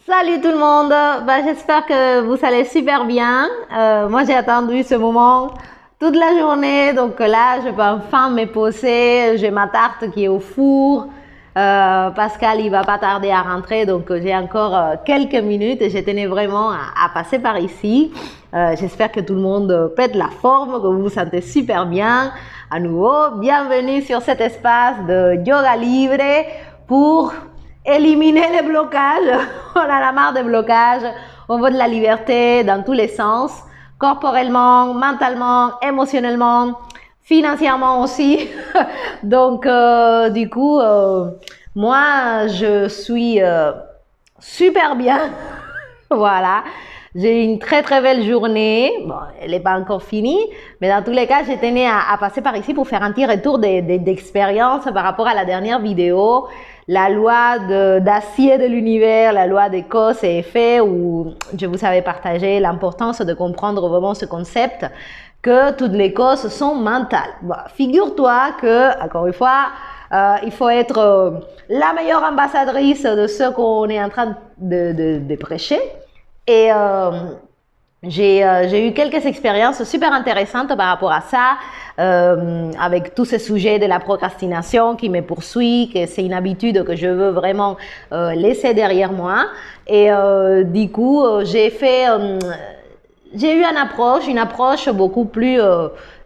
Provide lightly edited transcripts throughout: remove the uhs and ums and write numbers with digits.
Salut tout le monde, j'espère que vous allez super bien. Moi j'ai attendu ce moment toute la journée, donc là je peux enfin me poser, j'ai ma tarte qui est au four. Pascal il va pas tarder à rentrer, donc j'ai encore quelques minutes et je tenais vraiment à passer par ici. J'espère que tout le monde pète la forme, que vous vous sentez super bien. À nouveau, bienvenue sur cet espace de yoga libre pour éliminer les blocages. On en a marre des blocages. On veut de la liberté dans tous les sens, corporellement, mentalement, émotionnellement, financièrement aussi. Donc, du coup, moi, je suis super bien. Voilà. J'ai eu une très très belle journée. Bon, elle n'est pas encore finie, mais dans tous les cas, je tenais à passer par ici pour faire un petit retour d'expérience par rapport à la dernière vidéo, la loi d'acier de l'univers, la loi des causes et effets, où je vous avais partagé l'importance de comprendre vraiment ce concept que toutes les causes sont mentales. Bon, figure-toi que, encore une fois, il faut être la meilleure ambassadrice de ce qu'on est en train de prêcher. Et j'ai eu quelques expériences super intéressantes par rapport à ça, avec tous ces sujets de la procrastination qui me poursuit, que c'est une habitude que je veux vraiment laisser derrière moi. Et du coup, j'ai eu une approche beaucoup plus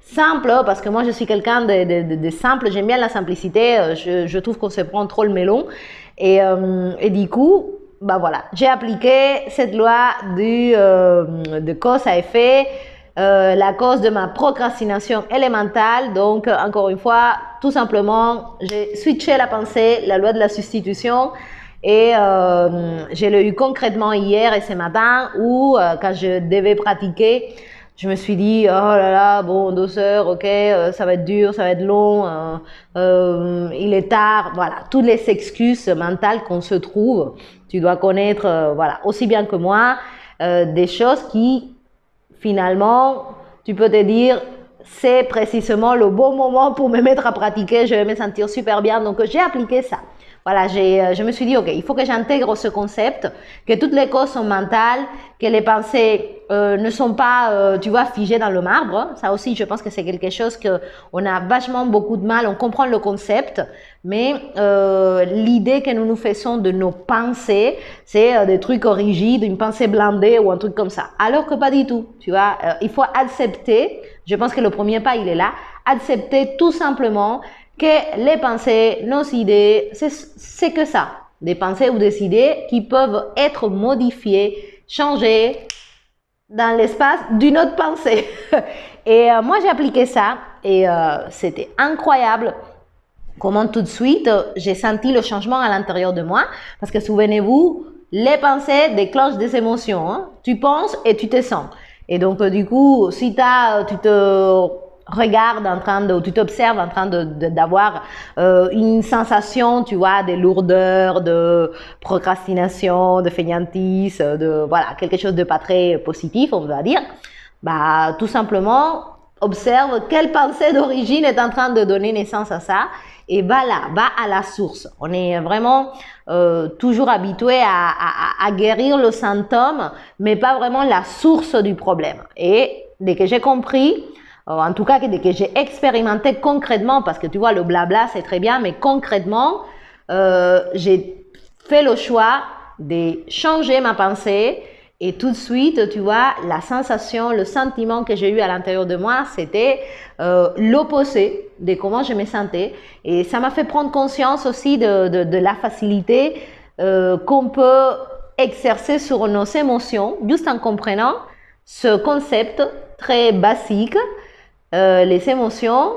simple, parce que moi je suis quelqu'un de simple, j'aime bien la simplicité, je trouve qu'on se prend trop le melon. Et du coup, voilà, j'ai appliqué cette loi de cause à effet. La cause de ma procrastination élémentale. Donc, encore une fois, tout simplement, j'ai switché la pensée, la loi de la substitution. Et je l'ai eu concrètement hier et ce matin où, quand je devais pratiquer, je me suis dit, oh là là, bon, 2 heures, ok, ça va être dur, ça va être long, il est tard. Voilà, toutes les excuses mentales qu'on se trouve. Tu dois connaître, voilà, aussi bien que moi, des choses qui, finalement, tu peux te dire, c'est précisément le bon moment pour me mettre à pratiquer, je vais me sentir super bien. Donc, j'ai appliqué ça. Voilà, je me suis dit, ok, il faut que j'intègre ce concept, que toutes les causes sont mentales, que les pensées ne sont pas, tu vois, figées dans le marbre. Ça aussi, je pense que c'est quelque chose qu'on a vachement beaucoup de mal, on comprend le concept, mais l'idée que nous nous faisons de nos pensées, c'est des trucs rigides, une pensée blindée ou un truc comme ça. Alors que pas du tout, tu vois, il faut accepter, je pense que le premier pas, il est là, accepter tout simplement que les pensées, nos idées, c'est que ça, des pensées ou des idées qui peuvent être modifiées, changées dans l'espace d'une autre pensée. Et moi, j'ai appliqué ça et c'était incroyable comment tout de suite, j'ai senti le changement à l'intérieur de moi. Parce que souvenez-vous, les pensées déclenchent des émotions. Hein. Tu penses et tu te sens. Et donc, du coup, si tu te regardes en train de, ou tu t'observes en train d'avoir une sensation, tu vois, de lourdeur, de procrastination, de fainéantise, de voilà, quelque chose de pas très positif, on va dire, bah, tout simplement, observe quelle pensée d'origine est en train de donner naissance à ça et va là, va à la source. On est vraiment toujours habitué à guérir le symptôme, mais pas vraiment la source du problème. Et dès que j'ai compris, en tout cas dès que j'ai expérimenté concrètement, parce que tu vois, le blabla c'est très bien, mais concrètement, j'ai fait le choix de changer ma pensée. Et tout de suite, tu vois, la sensation, le sentiment que j'ai eu à l'intérieur de moi, c'était l'opposé de comment je me sentais. Et ça m'a fait prendre conscience aussi de la facilité qu'on peut exercer sur nos émotions, juste en comprenant ce concept très basique. Les émotions,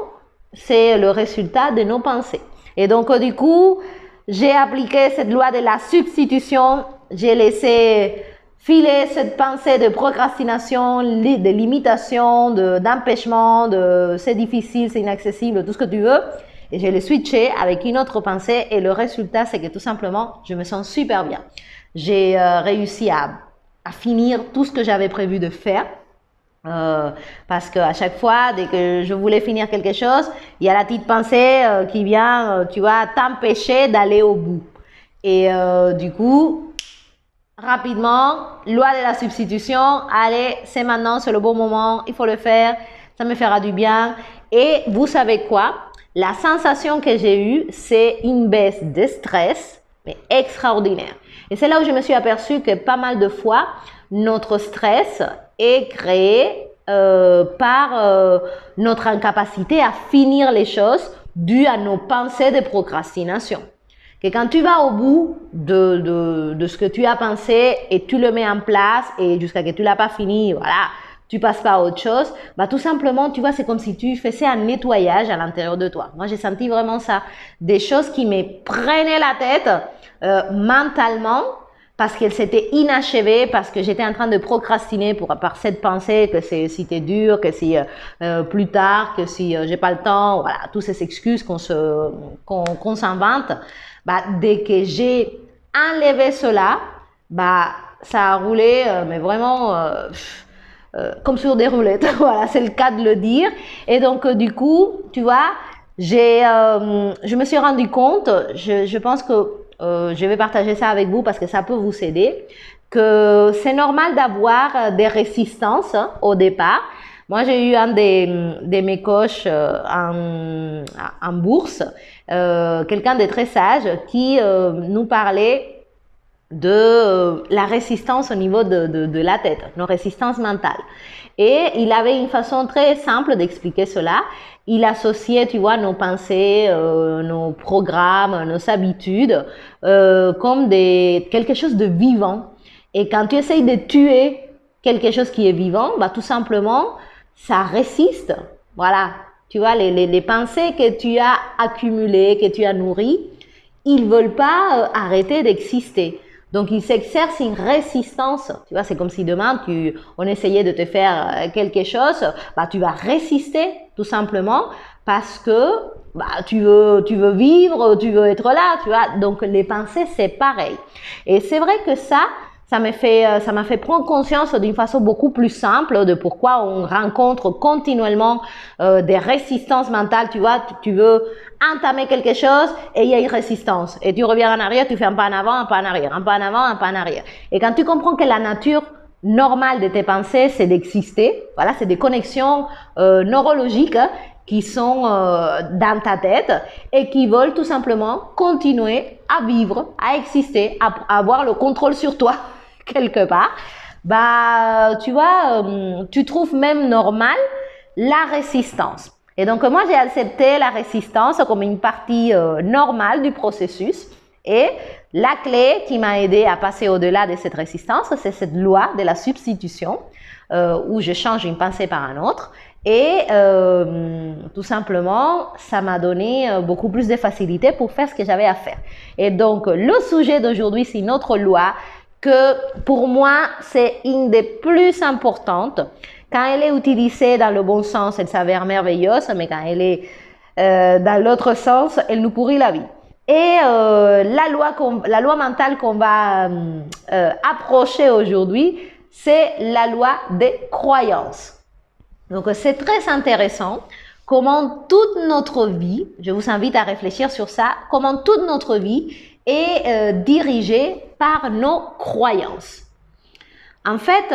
c'est le résultat de nos pensées. Et donc, du coup, j'ai appliqué cette loi de la substitution. J'ai laissé filer cette pensée de procrastination, de limitation, d'empêchement, de c'est difficile, c'est inaccessible, tout ce que tu veux. Et je l'ai switché avec une autre pensée et le résultat, c'est que tout simplement, je me sens super bien. J'ai réussi à finir tout ce que j'avais prévu de faire. Parce qu'à chaque fois, dès que je voulais finir quelque chose, il y a la petite pensée qui vient, tu vois, t'empêcher d'aller au bout. Et du coup, rapidement, loi de la substitution, allez, c'est maintenant, c'est le bon moment, il faut le faire, ça me fera du bien. Et vous savez quoi? La sensation que j'ai eue, c'est une baisse de stress, mais extraordinaire. Et c'est là où je me suis aperçue que pas mal de fois, notre stress est créé par notre incapacité à finir les choses dû à nos pensées de procrastination. Que quand tu vas au bout de ce que tu as pensé et tu le mets en place et jusqu'à ce que tu l'as pas fini, voilà, tu passes pas à autre chose, bah tout simplement, tu vois, c'est comme si tu faisais un nettoyage à l'intérieur de toi. Moi, j'ai senti vraiment ça, des choses qui me prenaient la tête mentalement parce qu'elles s'étaient inachevées, parce que j'étais en train de procrastiner par cette pensée que si t'es dur, que si plus tard, que si j'ai pas le temps, voilà, toutes ces excuses qu'on s'invente. Bah, dès que j'ai enlevé cela, bah, ça a roulé, mais vraiment comme sur des roulettes. Voilà, c'est le cas de le dire. Et donc, du coup, tu vois, je me suis rendu compte, je pense que je vais partager ça avec vous parce que ça peut vous aider, que c'est normal d'avoir des résistances au départ. Moi, j'ai eu un de mes coachs en bourse, quelqu'un de très sage qui nous parlait de la résistance au niveau de la tête, nos résistances mentales. Et il avait une façon très simple d'expliquer cela. Il associait, tu vois, nos pensées, nos programmes, nos habitudes comme quelque chose de vivant. Et quand tu essayes de tuer quelque chose qui est vivant, bah, tout simplement, ça résiste. Voilà. Tu vois, les pensées que tu as accumulées, que tu as nourries, ils veulent pas arrêter d'exister. Donc, il s'exerce une résistance. Tu vois, c'est comme si demain, on essayait de te faire quelque chose, bah, tu vas résister, tout simplement, parce que, bah, tu veux vivre, tu veux être là, tu vois. Donc, les pensées, c'est pareil. Et c'est vrai que ça m'a fait prendre conscience d'une façon beaucoup plus simple de pourquoi on rencontre continuellement des résistances mentales. Tu vois, tu veux entamer quelque chose et il y a une résistance. Et tu reviens en arrière, tu fais un pas en avant, un pas en arrière, un pas en avant, un pas en arrière. Et quand tu comprends que la nature normale de tes pensées, c'est d'exister, voilà, c'est des connexions neurologiques qui sont dans ta tête et qui veulent tout simplement continuer à vivre, à exister, à avoir le contrôle sur toi quelque part, bah tu vois, tu trouves même normal la résistance. Et donc moi j'ai accepté la résistance comme une partie normale du processus. Et la clé qui m'a aidé à passer au-delà de cette résistance, c'est cette loi de la substitution où je change une pensée par un autre. Et tout simplement, ça m'a donné beaucoup plus de facilité pour faire ce que j'avais à faire. Et donc, le sujet d'aujourd'hui, c'est une autre loi que pour moi, c'est une des plus importantes. Quand elle est utilisée dans le bon sens, elle s'avère merveilleuse, mais quand elle est dans l'autre sens, elle nous pourrit la vie. Et la loi mentale qu'on va approcher aujourd'hui, c'est la loi des croyances. Donc, c'est très intéressant comment toute notre vie, je vous invite à réfléchir sur ça, comment toute notre vie est dirigée par nos croyances. En fait,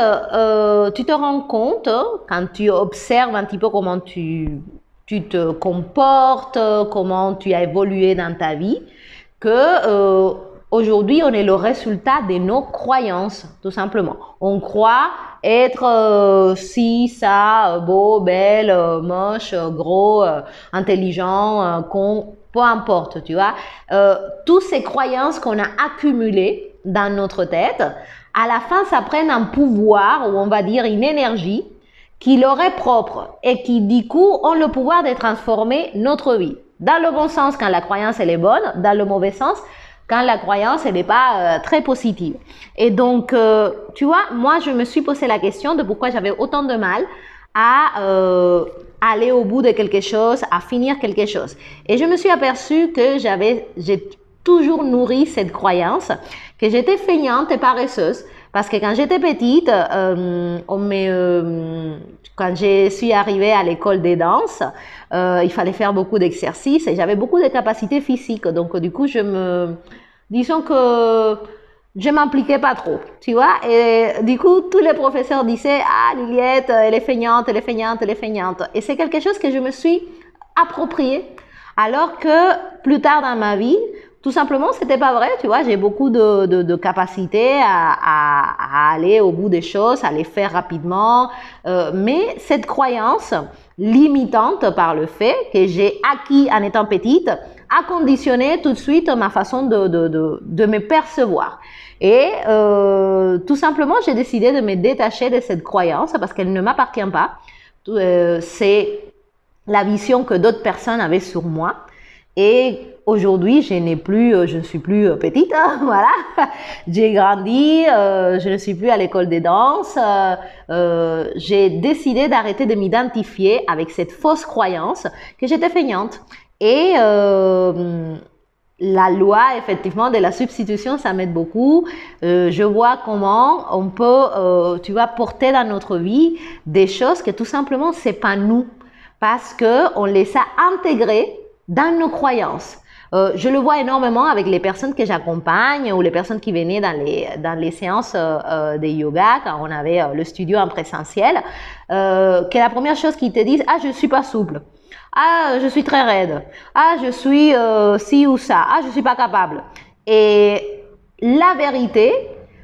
tu te rends compte, quand tu observes un petit peu comment tu te comportes, comment tu as évolué dans ta vie, que aujourd'hui, on est le résultat de nos croyances, tout simplement. On croit être ci, ça, beau, belle, moche, gros, intelligent, con, peu importe, tu vois. Toutes ces croyances qu'on a accumulées dans notre tête, à la fin, ça prend un pouvoir, ou on va dire une énergie, qui leur est propre et qui, du coup, ont le pouvoir de transformer notre vie. Dans le bon sens, quand la croyance, elle est bonne, dans le mauvais sens, quand la croyance, elle n'est pas très positive. Et donc, tu vois, moi, je me suis posé la question de pourquoi j'avais autant de mal à aller au bout de quelque chose, à finir quelque chose. Et je me suis aperçue que j'ai toujours nourri cette croyance, que j'étais feignante et paresseuse. Parce que quand j'étais petite, quand je suis arrivée à l'école des danses, il fallait faire beaucoup d'exercices et j'avais beaucoup de capacités physiques. Donc, du coup, disons que je m'impliquais pas trop, tu vois. Et du coup, tous les professeurs disaient, ah, Liliette, elle est feignante, elle est feignante, elle est feignante. Et c'est quelque chose que je me suis approprié. Alors que plus tard dans ma vie, tout simplement, c'était pas vrai, tu vois. J'ai beaucoup de capacité à aller au bout des choses, à les faire rapidement. Mais cette croyance limitante par le fait que j'ai acquis en étant petite a conditionné tout de suite ma façon de me percevoir. Et tout simplement, j'ai décidé de me détacher de cette croyance parce qu'elle ne m'appartient pas. C'est la vision que d'autres personnes avaient sur moi. Et aujourd'hui, je ne suis plus petite, hein, voilà. J'ai grandi, je ne suis plus à l'école des danses. J'ai décidé d'arrêter de m'identifier avec cette fausse croyance que j'étais feignante. Et la loi, effectivement, de la substitution, ça m'aide beaucoup. Je vois comment on peut, tu vois, porter dans notre vie des choses que tout simplement, c'est pas nous. Parce que on les a intégrées dans nos croyances. Je le vois énormément avec les personnes que j'accompagne ou les personnes qui venaient dans les séances de yoga quand on avait le studio en présentiel, que la première chose qu'ils te disent, ah, je suis pas souple. Ah, je suis très raide. Ah, je suis ci ou ça. Ah, je suis pas capable. Et la vérité,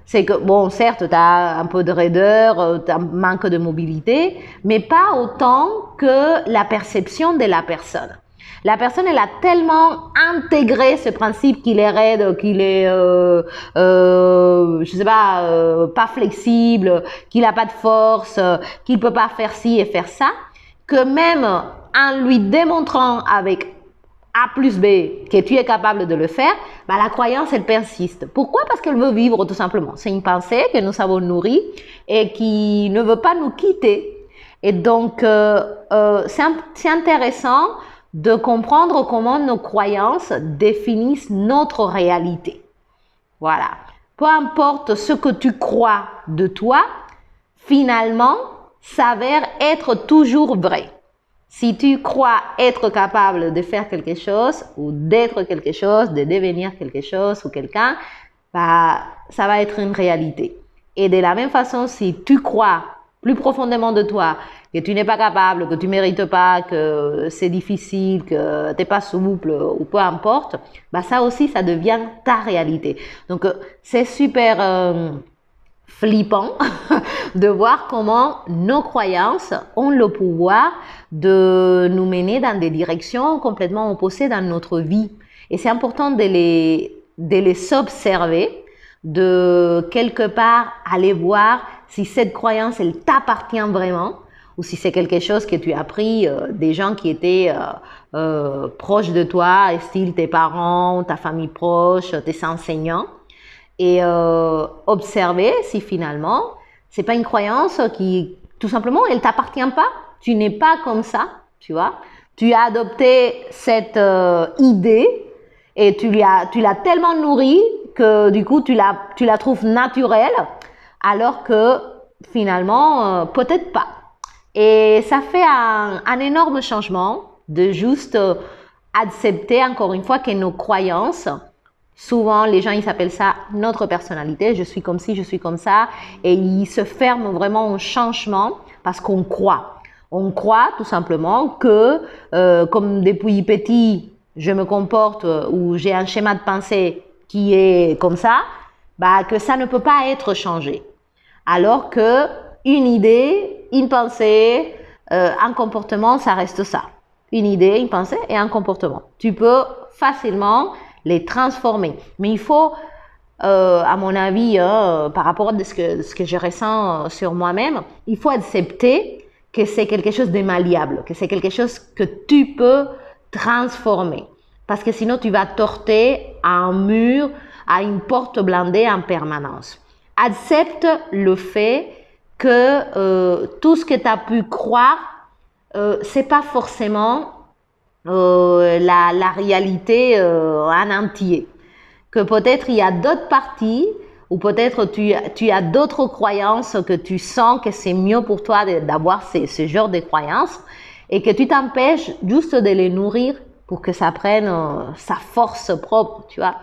c'est que, bon, certes, tu as un peu de raideur, tu as un manque de mobilité, mais pas autant que la perception de la personne. La personne, elle a tellement intégré ce principe qu'il est raide, qu'il est, je sais pas flexible, qu'il n'a pas de force, qu'il peut pas faire ci et faire ça, que même en lui démontrant avec A plus B que tu es capable de le faire, bah, la croyance, elle persiste. Pourquoi? Parce qu'elle veut vivre, tout simplement. C'est une pensée que nous avons nourrie et qui ne veut pas nous quitter. Et donc, c'est intéressant de comprendre comment nos croyances définissent notre réalité. Voilà. Peu importe ce que tu crois de toi, finalement, s'avère être toujours vrai. Si tu crois être capable de faire quelque chose ou d'être quelque chose, de devenir quelque chose ou quelqu'un, bah, ça va être une réalité. Et de la même façon, si tu crois plus profondément de toi que tu n'es pas capable, que tu mérites pas, que c'est difficile, que tu n'es pas souple ou peu importe, bah ça aussi, ça devient ta réalité. Donc, c'est super flippant de voir comment nos croyances ont le pouvoir de nous mener dans des directions complètement opposées dans notre vie. Et c'est important de les observer, de quelque part aller voir si cette croyance, elle t'appartient vraiment ou si c'est quelque chose que tu as appris des gens qui étaient proches de toi, style tes parents, ta famille proche, tes enseignants. Et observer si finalement, c'est pas une croyance qui, tout simplement, elle t'appartient pas. Tu n'es pas comme ça, tu vois. Tu as adopté cette idée et tu l'as tellement nourrie que du coup, tu la trouves naturelle, alors que finalement, peut-être pas. Et ça fait un énorme changement de juste accepter, encore une fois, que nos croyances, souvent, les gens, ils s'appellent ça notre personnalité. Je suis comme ci, je suis comme ça. Et ils se ferment vraiment au changement parce qu'on croit. On croit tout simplement que, comme depuis petit, je me comporte ou j'ai un schéma de pensée qui est comme ça, bah, que ça ne peut pas être changé. Alors que une idée, une pensée, un comportement, ça reste ça. Une idée, une pensée et un comportement. Tu peux facilement les transformer. Mais il faut, à mon avis, par rapport à ce que je ressens sur moi-même, il faut accepter que c'est quelque chose de malléable, que c'est quelque chose que tu peux transformer. Parce que sinon, tu vas torter à un mur, à une porte blindée en permanence. Accepte le fait que tout ce que tu as pu croire, c'est pas forcément la réalité en entier. Que peut-être il y a d'autres parties ou peut-être tu as d'autres croyances que tu sens que c'est mieux pour toi d'avoir ce genre de croyances et que tu t'empêches juste de les nourrir pour que ça prenne sa force propre, tu vois.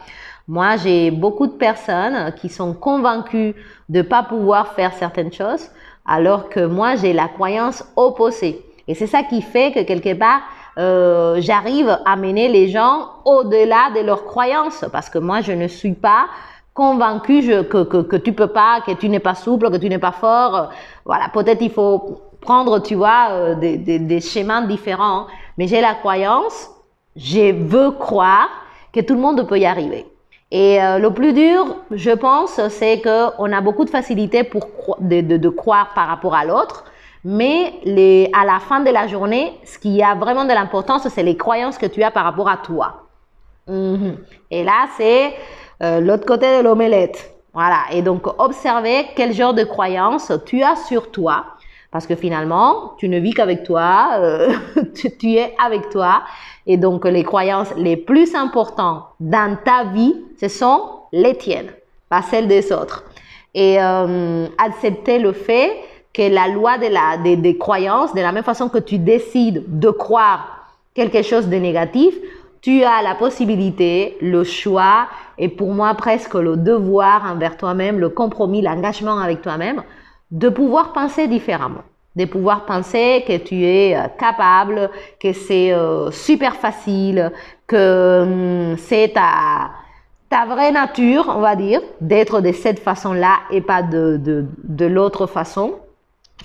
Moi, j'ai beaucoup de personnes qui sont convaincues de ne pas pouvoir faire certaines choses, alors que moi, j'ai la croyance opposée. Et c'est ça qui fait que quelque part, j'arrive à mener les gens au-delà de leurs croyances, parce que moi, je ne suis pas convaincue que tu peux pas, que tu n'es pas souple, que tu n'es pas fort. Voilà, peut-être il faut prendre, tu vois, des schémas différents, mais j'ai la croyance, je veux croire que tout le monde peut y arriver. Et le plus dur, je pense, c'est qu'on a beaucoup de facilité de croire par rapport à l'autre, mais à la fin de la journée, ce qui a vraiment de l'importance, c'est les croyances que tu as par rapport à toi. Et là, c'est l'autre côté de l'omelette. Voilà. Et donc, observer quel genre de croyances tu as sur toi. Parce que finalement, tu ne vis qu'avec toi, tu es avec toi. Et donc, les croyances les plus importantes dans ta vie, ce sont les tiennes, pas celles des autres. Et accepter le fait que la loi des croyances, de la même façon que tu décides de croire quelque chose de négatif, tu as la possibilité, le choix et pour moi presque le devoir envers toi-même, le compromis, l'engagement avec toi-même, de pouvoir penser différemment, de pouvoir penser que tu es capable, que c'est super facile, que c'est ta vraie nature, on va dire, d'être de cette façon-là et pas de l'autre façon,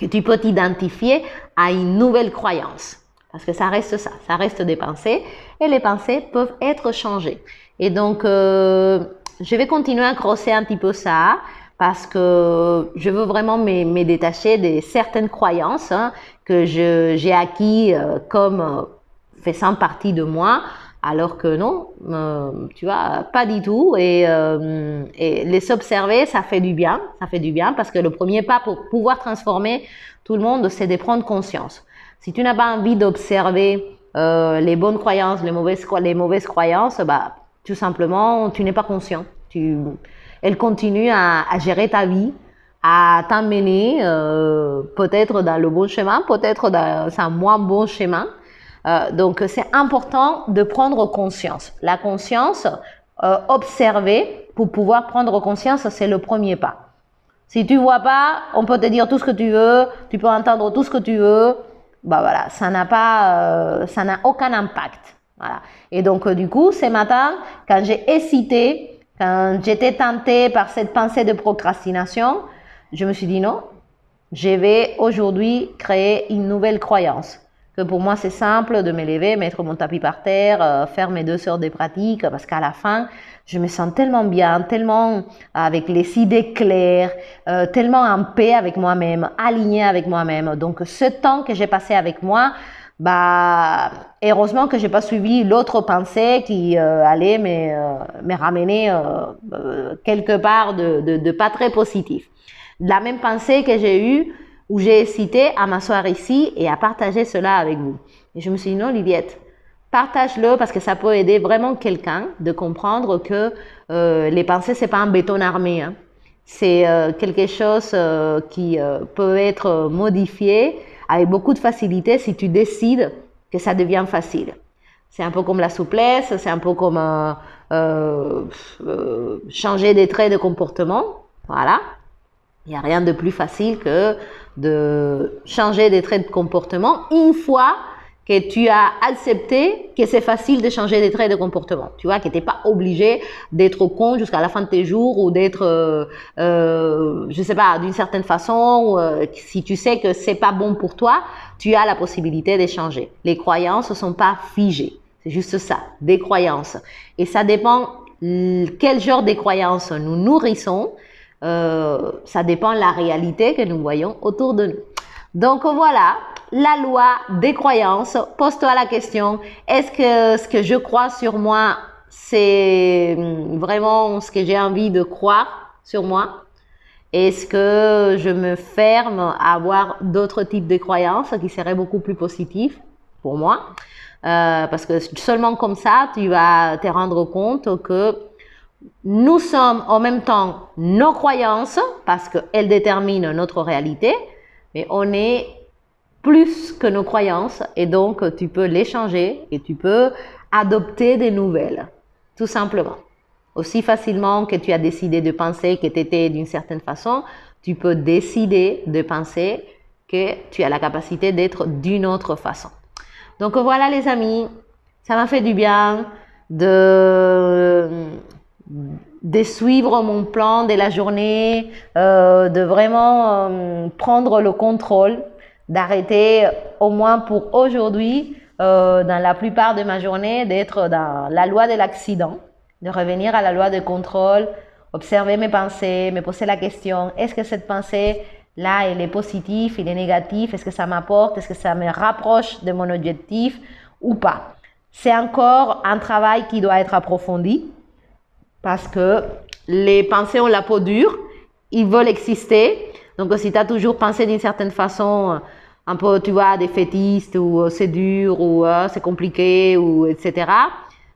que tu peux t'identifier à une nouvelle croyance. Parce que ça reste ça, ça reste des pensées et les pensées peuvent être changées. Et donc, je vais continuer à creuser un petit peu ça parce que je veux vraiment me détacher de certaines croyances que j'ai acquis comme faisant partie de moi, alors que non, tu vois, pas du tout. Et les observer, ça fait du bien parce que le premier pas pour pouvoir transformer tout le monde, c'est de prendre conscience. Si tu n'as pas envie d'observer les bonnes croyances, les mauvaises croyances, bah, tout simplement, tu n'es pas conscient. Elle continue à gérer ta vie, à t'emmener peut-être dans le bon chemin, peut-être dans un moins bon chemin. Donc, c'est important de prendre conscience. La conscience, observer pour pouvoir prendre conscience, c'est le premier pas. Si tu vois pas, on peut te dire tout ce que tu veux, tu peux entendre tout ce que tu veux. Bah voilà, ça n'a aucun impact. Voilà. Et donc, du coup, ce matin, quand j'ai hésité, quand j'étais tentée par cette pensée de procrastination, je me suis dit non, je vais aujourd'hui créer une nouvelle croyance. Que pour moi, c'est simple de me lever, mettre mon tapis par terre, faire mes 2 heures de pratique, parce qu'à la fin, je me sens tellement bien, tellement avec les idées claires, tellement en paix avec moi-même, alignée avec moi-même. Donc, ce temps que j'ai passé avec moi, bah, heureusement que j'ai pas suivi l'autre pensée qui allait me ramener quelque part de pas très positif. La même pensée que j'ai eue, où j'ai hésité à m'asseoir ici et à partager cela avec vous. Et je me suis dit, non, Liliette, partage-le parce que ça peut aider vraiment quelqu'un de comprendre que les pensées, c'est pas un béton armé. Hein. C'est quelque chose qui peut être modifié avec beaucoup de facilité si tu décides que ça devient facile. C'est un peu comme la souplesse, c'est un peu comme changer des traits de comportement. Voilà. Il n'y a rien de plus facile que de changer des traits de comportement une fois que tu as accepté que c'est facile de changer des traits de comportement. Tu vois, que tu n'es pas obligé d'être con jusqu'à la fin de tes jours ou d'être, je sais pas, d'une certaine façon. Si tu sais que c'est pas bon pour toi, tu as la possibilité de changer. Les croyances ne sont pas figées. C'est juste ça, des croyances. Et ça dépend quel genre de croyances nous nourrissons. Ça dépend de la réalité que nous voyons autour de nous. Donc voilà, la loi des croyances. Pose-toi la question, est-ce que ce que je crois sur moi, c'est vraiment ce que j'ai envie de croire sur moi? Est-ce que je me ferme à avoir d'autres types de croyances qui seraient beaucoup plus positifs pour moi? Parce que seulement comme ça, tu vas te rendre compte que nous sommes en même temps nos croyances parce qu'elles déterminent notre réalité, mais on est plus que nos croyances et donc tu peux les changer et tu peux adopter des nouvelles, tout simplement. Aussi facilement que tu as décidé de penser que tu étais d'une certaine façon, tu peux décider de penser que tu as la capacité d'être d'une autre façon. Donc voilà les amis, ça m'a fait du bien de suivre mon plan de la journée, de vraiment prendre le contrôle, d'arrêter au moins pour aujourd'hui, dans la plupart de ma journée, d'être dans la loi de l'accident, de revenir à la loi de contrôle, observer mes pensées, me poser la question, est-ce que cette pensée-là, elle est positive, elle est négative, est-ce que ça m'apporte, est-ce que ça me rapproche de mon objectif ou pas? C'est encore un travail qui doit être approfondi parce que les pensées ont la peau dure, ils veulent exister. Donc si tu as toujours pensé d'une certaine façon, un peu, tu vois, défaitiste ou c'est dur ou c'est compliqué ou etc.,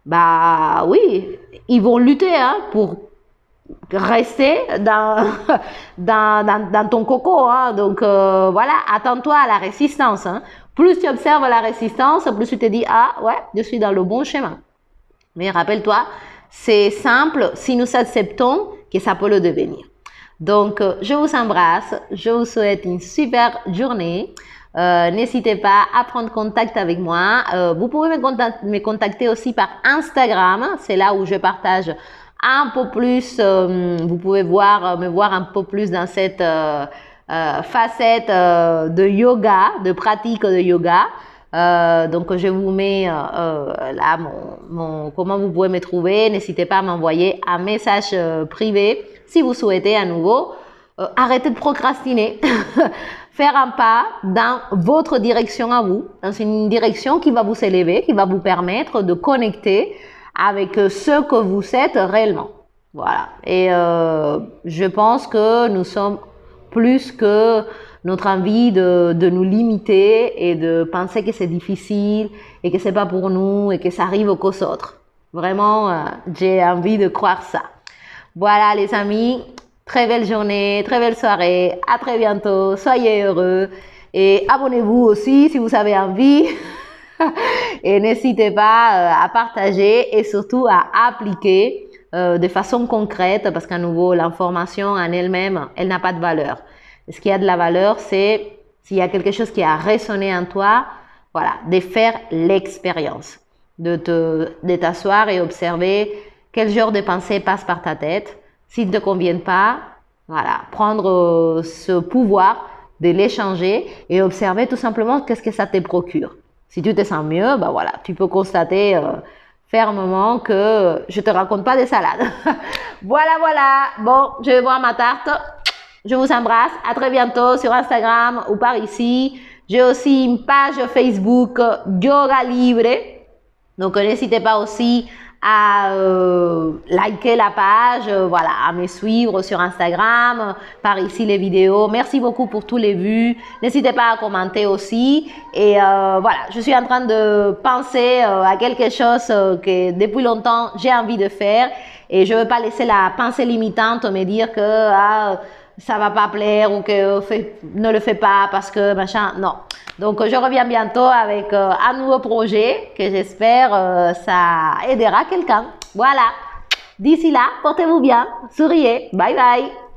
bah oui, ils vont lutter pour rester dans ton coco. Donc voilà, attends-toi à la résistance. Plus tu observes la résistance, plus tu te dis, ah ouais, je suis dans le bon chemin. Mais rappelle-toi, c'est simple si nous acceptons que ça peut le devenir. Donc, je vous embrasse, je vous souhaite une super journée. N'hésitez pas à prendre contact avec moi. Vous pouvez me contacter aussi par Instagram. C'est là où je partage un peu plus. Vous pouvez me voir un peu plus dans cette facette de yoga, de pratique de yoga. Donc, je vous mets là comment vous pouvez me trouver. N'hésitez pas à m'envoyer un message privé si vous souhaitez à nouveau arrêter de procrastiner. Faire un pas dans votre direction à vous, dans une direction qui va vous élever, qui va vous permettre de connecter avec ce que vous êtes réellement. Voilà. Et je pense que nous sommes plus que notre envie de nous limiter et de penser que c'est difficile et que c'est pas pour nous et que ça arrive qu'aux autres. Vraiment, j'ai envie de croire ça. Voilà les amis. Très belle journée, très belle soirée, à très bientôt, soyez heureux et abonnez-vous aussi si vous avez envie et n'hésitez pas à partager et surtout à appliquer de façon concrète parce qu'à nouveau l'information en elle-même, elle n'a pas de valeur. Ce qui a de la valeur, c'est s'il y a quelque chose qui a résonné en toi, voilà, de faire l'expérience, de t'asseoir et observer quel genre de pensée passe par ta tête. S'ils ne te conviennent pas, voilà, prendre ce pouvoir de l'échanger et observer tout simplement qu'est-ce que ça te procure. Si tu te sens mieux, bah voilà, tu peux constater fermement que je te raconte pas des salades. Voilà. Bon, je vais voir ma tarte. Je vous embrasse. À très bientôt sur Instagram ou par ici. J'ai aussi une page Facebook Yoga Libre. Donc, n'hésitez pas aussi à liker la page, voilà, à me suivre sur Instagram, par ici les vidéos. Merci beaucoup pour tous les vues. N'hésitez pas à commenter aussi. Et voilà, je suis en train de penser à quelque chose que depuis longtemps j'ai envie de faire et je ne veux pas laisser la pensée limitante me dire que ça va pas plaire ou que ne le fais pas parce que machin. Non. Donc, je reviens bientôt avec un nouveau projet que j'espère ça aidera quelqu'un. Voilà. D'ici là, portez-vous bien, souriez. Bye bye.